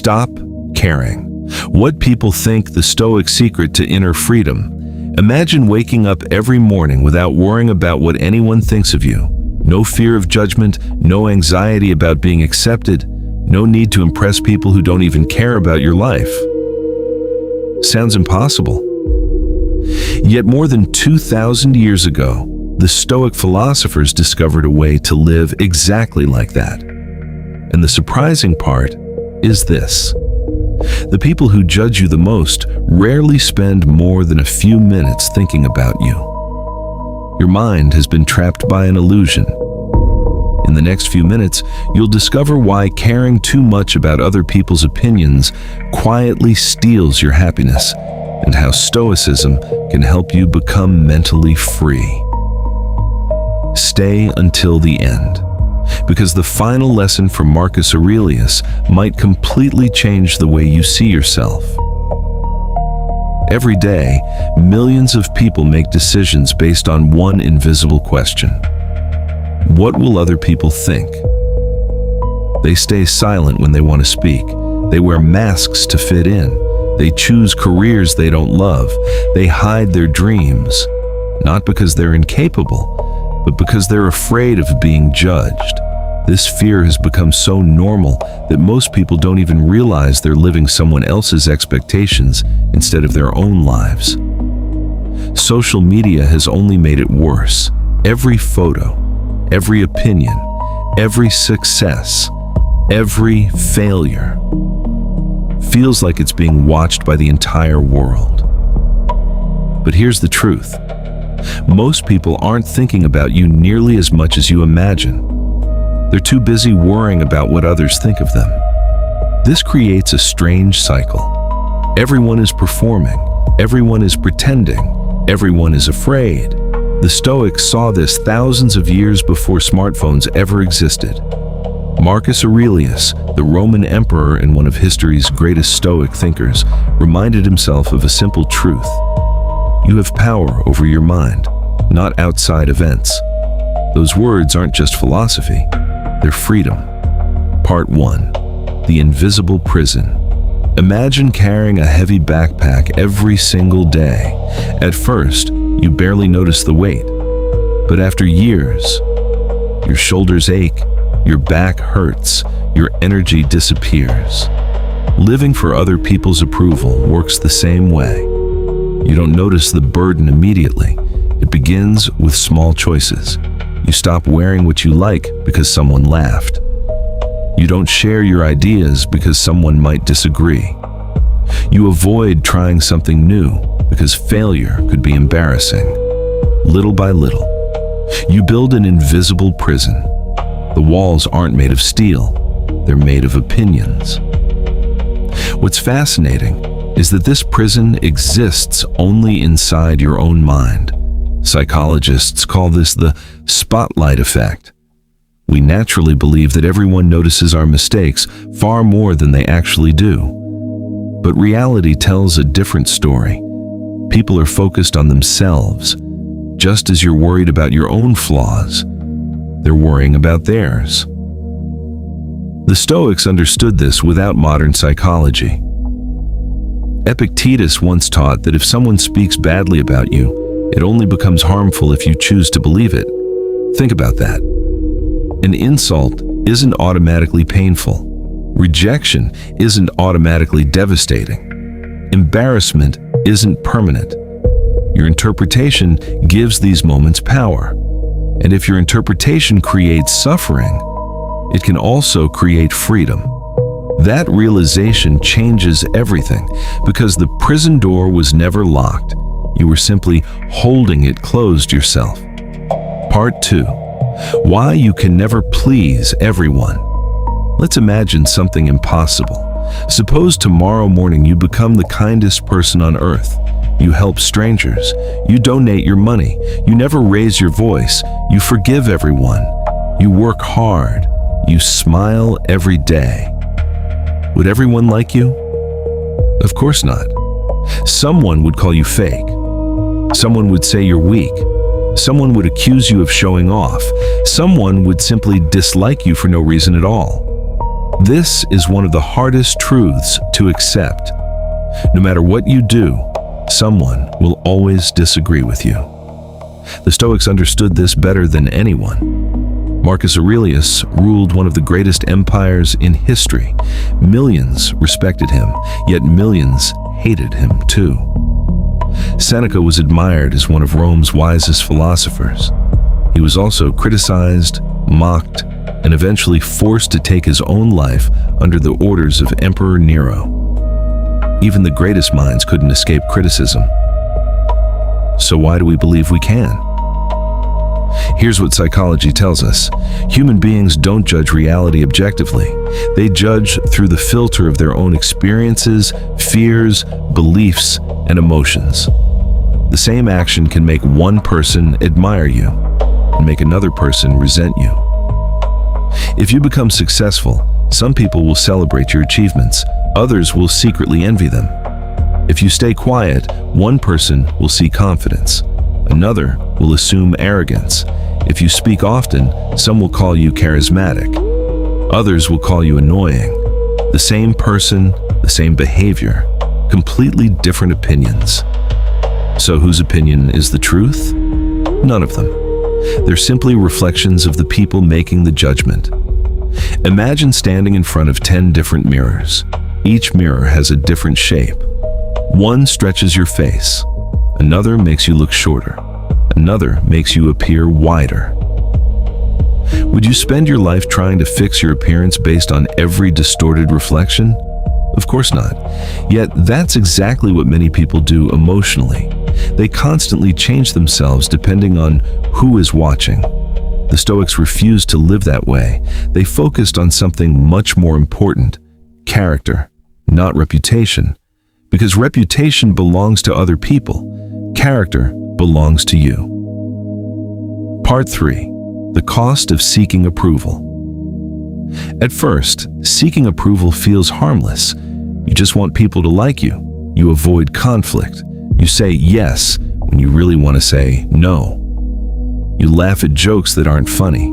Stop caring. What people think, the Stoic secret to inner freedom. Imagine waking up every morning without worrying about what anyone thinks of you. No fear of judgment, no anxiety about being accepted, no need to impress people who don't even care about your life. Sounds impossible. Yet more than 2,000 years ago, the Stoic philosophers discovered a way to live exactly like that. And the surprising part is this. The people who judge you the most rarely spend more than a few minutes thinking about you. Your mind has been trapped by an illusion. In the next few minutes, you'll discover why caring too much about other people's opinions quietly steals your happiness, and how Stoicism can help you become mentally free. Stay until the end, because the final lesson from Marcus Aurelius might completely change the way you see yourself. Every day, millions of people make decisions based on one invisible question. What will other people think? They stay silent when they want to speak. They wear masks to fit in. They choose careers they don't love. They hide their dreams, not because they're incapable, but because they're afraid of being judged. This fear has become so normal that most people don't even realize they're living someone else's expectations instead of their own lives. Social media has only made it worse. Every photo, every opinion, every success, every failure feels like it's being watched by the entire world. But here's the truth. Most people aren't thinking about you nearly as much as you imagine. They're too busy worrying about what others think of them. This creates a strange cycle. Everyone is performing, everyone is pretending, everyone is afraid. The Stoics saw this thousands of years before smartphones ever existed. Marcus Aurelius, the Roman emperor and one of history's greatest Stoic thinkers, reminded himself of a simple truth. You have power over your mind, not outside events. Those words aren't just philosophy, they're freedom. Part 1. The invisible prison. Imagine carrying a heavy backpack every single day. At first, you barely notice the weight. But after years, your shoulders ache, your back hurts, your energy disappears. Living for other people's approval works the same way. You don't notice the burden immediately. It begins with small choices. You stop wearing what you like because someone laughed. You don't share your ideas because someone might disagree. You avoid trying something new because failure could be embarrassing. Little by little, you build an invisible prison. The walls aren't made of steel, they're made of opinions. What's fascinating is that this prison exists only inside your own mind. Psychologists call this the spotlight effect. We naturally believe that everyone notices our mistakes far more than they actually do. But reality tells a different story. People are focused on themselves. Just as you're worried about your own flaws, they're worrying about theirs. The Stoics understood this without modern psychology. Epictetus once taught that if someone speaks badly about you, it only becomes harmful if you choose to believe it. Think about that. An insult isn't automatically painful. Rejection isn't automatically devastating. Embarrassment isn't permanent. Your interpretation gives these moments power. And if your interpretation creates suffering, it can also create freedom. That realization changes everything, because the prison door was never locked. You were simply holding it closed yourself. Part 2. Why you can never please everyone. Let's imagine something impossible. Suppose tomorrow morning you become the kindest person on earth. You help strangers. You donate your money. You never raise your voice. You forgive everyone. You work hard. You smile every day. Would everyone like you? Of course not. Someone would call you fake. Someone would say you're weak. Someone would accuse you of showing off. Someone would simply dislike you for no reason at all. This is one of the hardest truths to accept. No matter what you do, someone will always disagree with you. The Stoics understood this better than anyone. Marcus Aurelius ruled one of the greatest empires in history. Millions respected him, yet millions hated him too. Seneca was admired as one of Rome's wisest philosophers. He was also criticized, mocked, and eventually forced to take his own life under the orders of Emperor Nero. Even the greatest minds couldn't escape criticism. So why do we believe we can? Here's what psychology tells us. Human beings don't judge reality objectively. They judge through the filter of their own experiences, fears, beliefs, and emotions. The same action can make one person admire you and make another person resent you. If you become successful, some people will celebrate your achievements, others will secretly envy them. If you stay quiet, one person will see confidence, another will assume arrogance. If you speak often, some will call you charismatic, others will call you annoying. The same person, the same behavior, completely different opinions. So whose opinion is the truth? None of them. They're simply reflections of the people making the judgment. Imagine standing in front of 10 different mirrors. Each mirror has a different shape. One stretches your face, another makes you look shorter, another makes you appear wider. Would you spend your life trying to fix your appearance based on every distorted reflection? Of course not. Yet that's exactly what many people do emotionally. They constantly change themselves depending on who is watching. The Stoics refused to live that way. They focused on something much more important: character, not reputation. Because reputation belongs to other people, character belongs to you. Part 3. The cost of seeking approval. At first, seeking approval feels harmless. You just want people to like you. You avoid conflict. You say yes when you really want to say no. You laugh at jokes that aren't funny.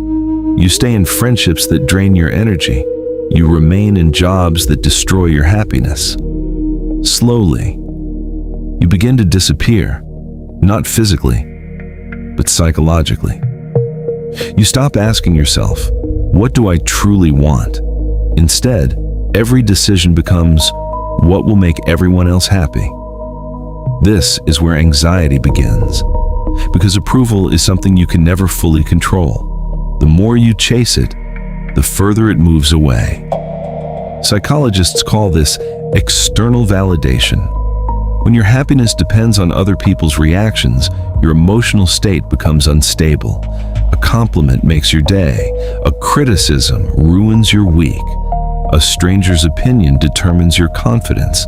You stay in friendships that drain your energy. You remain in jobs that destroy your happiness. Slowly, you begin to disappear, not physically, but psychologically. You stop asking yourself, what do I truly want? Instead, every decision becomes, what will make everyone else happy? This is where anxiety begins, because approval is something you can never fully control. The more you chase it, the further it moves away. Psychologists call this external validation. When your happiness depends on other people's reactions, your emotional state becomes unstable. A compliment makes your day. A criticism ruins your week. A stranger's opinion determines your confidence.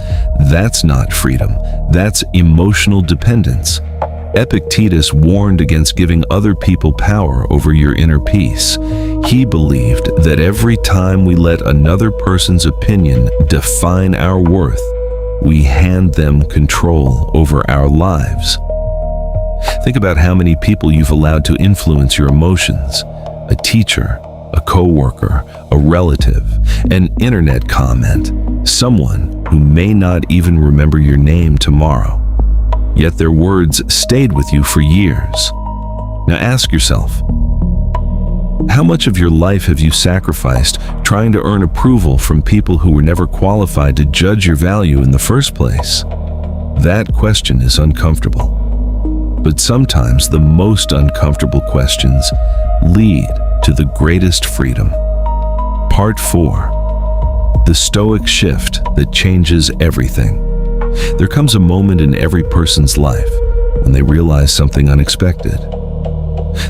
That's not freedom. That's emotional dependence. Epictetus warned against giving other people power over your inner peace. He believed that every time we let another person's opinion define our worth, we hand them control over our lives. Think about how many people you've allowed to influence your emotions. A teacher, a coworker, a relative, an internet comment, someone who may not even remember your name tomorrow. Yet their words stayed with you for years. Now ask yourself, how much of your life have you sacrificed trying to earn approval from people who were never qualified to judge your value in the first place? That question is uncomfortable. But sometimes the most uncomfortable questions lead to the greatest freedom. Part 4. The Stoic shift that changes everything. There comes a moment in every person's life when they realize something unexpected.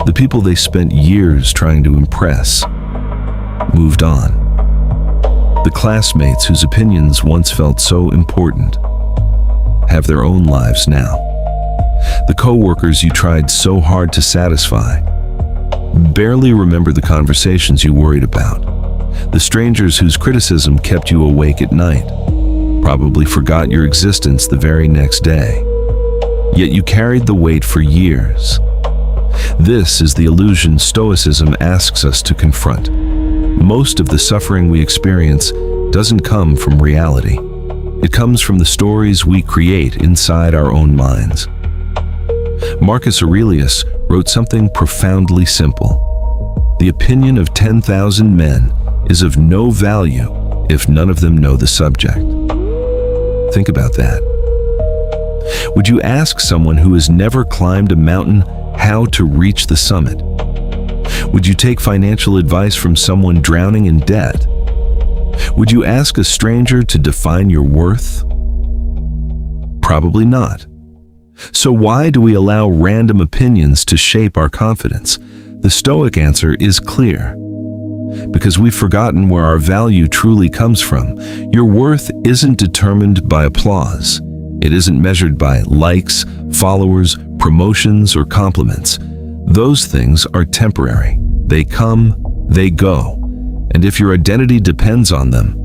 The people they spent years trying to impress moved on. The classmates whose opinions once felt so important have their own lives now. The coworkers you tried so hard to satisfy barely remember the conversations you worried about. The strangers whose criticism kept you awake at night probably forgot your existence the very next day. Yet you carried the weight for years. This is the illusion Stoicism asks us to confront. Most of the suffering we experience doesn't come from reality. It comes from the stories we create inside our own minds. Marcus Aurelius wrote something profoundly simple. The opinion of 10,000 men is of no value if none of them know the subject. Think about that. Would you ask someone who has never climbed a mountain how to reach the summit? Would you take financial advice from someone drowning in debt? Would you ask a stranger to define your worth? Probably not. So why do we allow random opinions to shape our confidence? The Stoic answer is clear. Because we've forgotten where our value truly comes from. Your worth isn't determined by applause. It isn't measured by likes, followers, promotions, or compliments. Those things are temporary. They come, they go. And if your identity depends on them,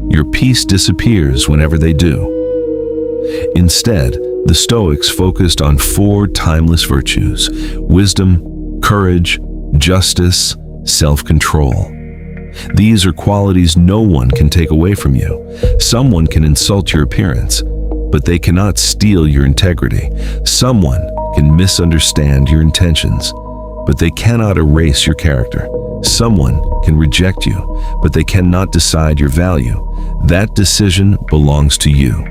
your peace disappears whenever they do. Instead, the Stoics focused on 4 timeless virtues: wisdom, courage, justice, self-control. These are qualities no one can take away from you. Someone can insult your appearance, but they cannot steal your integrity. Someone can misunderstand your intentions, but they cannot erase your character. Someone can reject you, but they cannot decide your value. That decision belongs to you,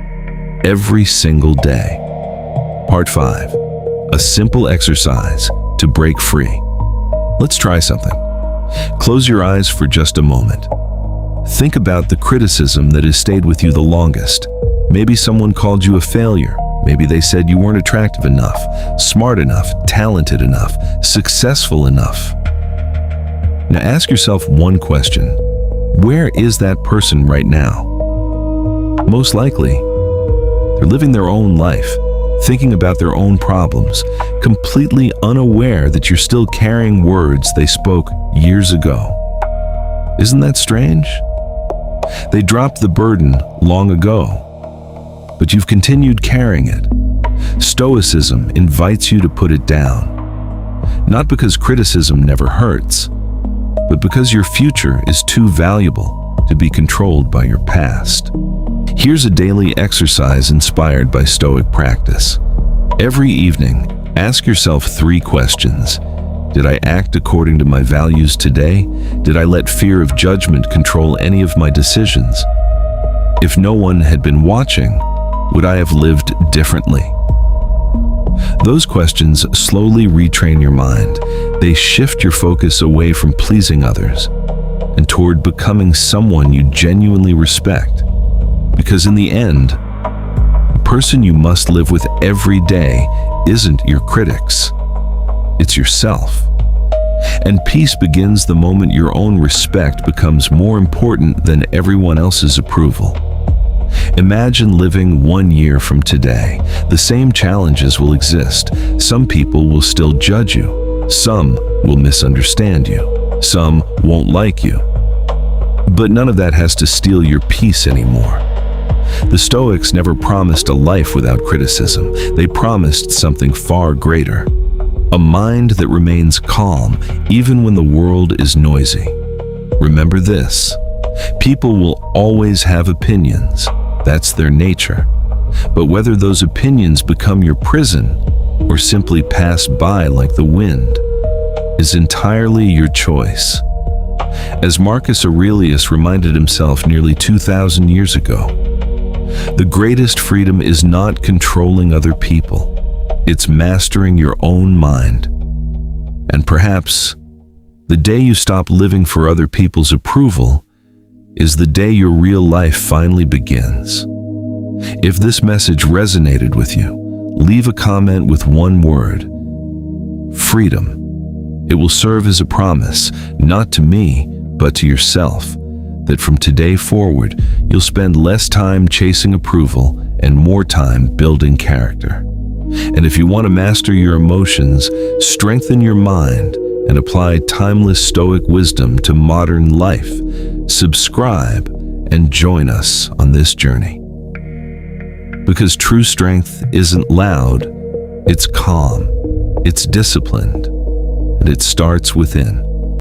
every single day. Part 5. A simple exercise to break free. Let's try something. Close your eyes for just a moment. Think about the criticism that has stayed with you the longest. Maybe someone called you a failure. Maybe they said you weren't attractive enough, smart enough, talented enough, successful enough. Now ask yourself one question. Where is that person right now? Most likely, they're living their own life, thinking about their own problems, completely unaware that you're still carrying words they spoke years ago. Isn't that strange? They dropped the burden long ago, but you've continued carrying it. Stoicism invites you to put it down, not because criticism never hurts, but because your future is too valuable to be controlled by your past. Here's a daily exercise inspired by Stoic practice. Every evening, ask yourself 3 questions. Did I act according to my values today? Did I let fear of judgment control any of my decisions? If no one had been watching, would I have lived differently? Those questions slowly retrain your mind. They shift your focus away from pleasing others and toward becoming someone you genuinely respect. Because in the end, the person you must live with every day isn't your critics, it's yourself. And peace begins the moment your own respect becomes more important than everyone else's approval. Imagine living 1 year from today. The same challenges will exist. Some people will still judge you. Some will misunderstand you. Some won't like you. But none of that has to steal your peace anymore. The Stoics never promised a life without criticism. They promised something far greater. A mind that remains calm even when the world is noisy. Remember this: people will always have opinions. That's their nature. But whether those opinions become your prison or simply pass by like the wind is entirely your choice. As Marcus Aurelius reminded himself nearly 2,000 years ago, the greatest freedom is not controlling other people. It's mastering your own mind. And perhaps the day you stop living for other people's approval is the day your real life finally begins. If this message resonated with you, leave a comment with one word: freedom. It will serve as a promise, not to me, but to yourself, that from today forward, you'll spend less time chasing approval and more time building character. And if you want to master your emotions, strengthen your mind, and apply timeless Stoic wisdom to modern life, subscribe and join us on this journey. Because true strength isn't loud, it's calm, it's disciplined, and it starts within.